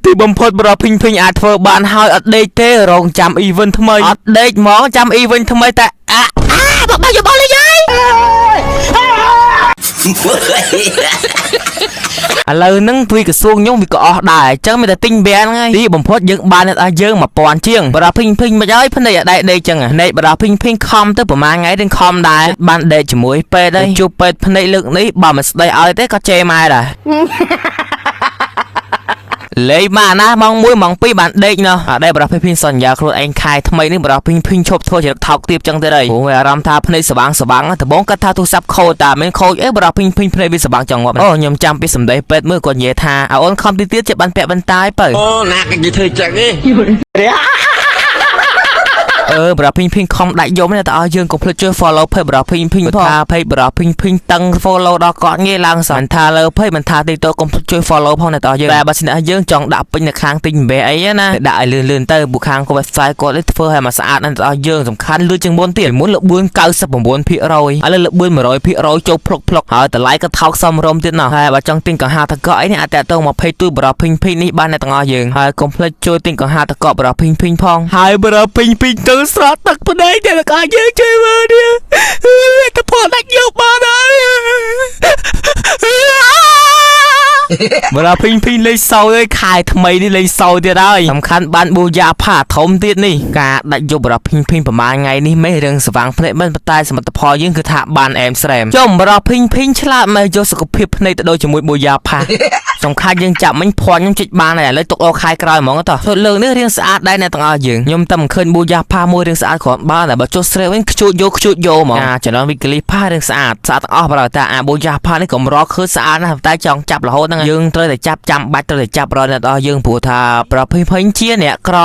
ទីបំផុតបរោះភីងអាចធ្វើបានហើយអត់ដេកទេរងចាំអ៊ីវិនថ្មីអត់ដេកហ្មងចាំអ៊ីវិនថ្មីតែបើយកបងលេងហើយឥឡូវហ្នឹងវាក្រសួងខ្ញុំវាក៏អស់ដែរអញ្ចឹងមានតែទិញបែនហ្នឹងហើយទីបំផុតយើងបានដល់យើង1000ជាងបរោះភីងមិនអើយភ្នែកអត់ដេកអញ្ចឹងភ្នែកបរោះភីងខំទៅប្រហែលថ្ងៃនឹងខំដែរបានដេកជាមួយពេទ្យហើយជួបពេទ្យភ្នែកលើកនេះបើមិនស្ដីឲ្យទេក៏ជេរម៉ែដែរលេងមកណាម៉ោង1ម៉ោង2បានដេកណោះអត់ដែរបរោះភីងសន្យាខ្លួនឯងខែថ្មីនេះបរោះភីងឈប់ធ្វើជាថោកទាបចឹងទៅហើយព្រោះអារម្មណ៍ថាភ្នែកស្វាងដំបងគាត់ថាទូរស័ព្ទខូចតែមិនខូចអីបរោះភីងភ្នែកវាស្វាងចង់ងាប់អូខ្ញុំចាំពីសម្ដីពេទ្យមើលគាត់និយាយថាអូនខំទីទៀតជាបានពាក់បន្តាយបើអូណាគេនិយាយធ្វើចឹងទេបរោះភីងខំដាច់យំតែឲ្យយើងកុំភ្លេចជួយ follow page បរោះភីងថា page បរោះភីងតឹង follow ដល់គាត់ងាយឡើងសមិនថាលើ page មិនថា TikTok កុំភ្លេចជួយ follow ផងតែយើងតែបើសិនយើងចង់ដាក់ពេញនៅខាងទិញបែអីណាដាក់ឲ្យលឿនទៅពួកខាង website គាត់ធ្វើឲ្យមកស្អាតដល់ឲ្យយើងសំខាន់លឿនជាងមុនទៀតមុនលឿន 99% ឥឡូវលឿន 100% ចូលភ្លុកហើយតម្លៃក៏ថោកសមរម្យទៀតណោះហើយបើចង់ទិញកង្ហាតកកអីនេះអាចតាក់ទងមក page ទូបរោះភីងនេះបានទាំងអស់យើងហើយកុំភ្លេចជួយទិញកង្ហាតកកបរោះភីងផងហើយបរោះភីងទៅស្រក់ទឹកផ្នែកតែក៏យើងជួយមើលនេះតែផលដាច់យកបានហើយបរោះភីងលេងសោយខែថ្មីនេះលេងសោយទៀតហើយសំខាន់បានបូយ៉ាផាធំទៀតនេះការដាច់យកបរោះភីងប្រហែលថ្ងៃនេះមិនរឿងស្វាងភ្នែកមិនតែសមិទ្ធផលយើងគឺថាបានអែមស្រែមចុះបរោះភីងឆ្លាតមកយកសុខភាពភ្នែកទៅដូចជាមួយបូយ៉ាផាសំខាន់យើងចាប់មិញភ័ណ្ឌខ្ញុំជីកបានហើយឥឡូវទុកអោខែក្រោយហ្មងតោះធ្វើលើនេះរៀងស្អាតដែរអ្នកទាំងអស់យើងខ្ញុំតែមិនឃើញបូយ៉ាផាមួយរៀងស្អាតគ្រាន់បានតែបើចុះស្រែវិញខ្ជូតយកហ្មងចំណងវិកលីផារៀងស្អាតទាំងអស់បើតែអាបូយ៉ាផានេះក៏រកឃើញស្អាតណាស់តែចង់ចាប់រហូតហ្នឹងយើងត្រូវតែចាប់ចាំបាច់ត្រូវតែចាប់រកអ្នកទាំងអស់យើងព្រោះថាប្រភេទភេងជាអ្នកក្រ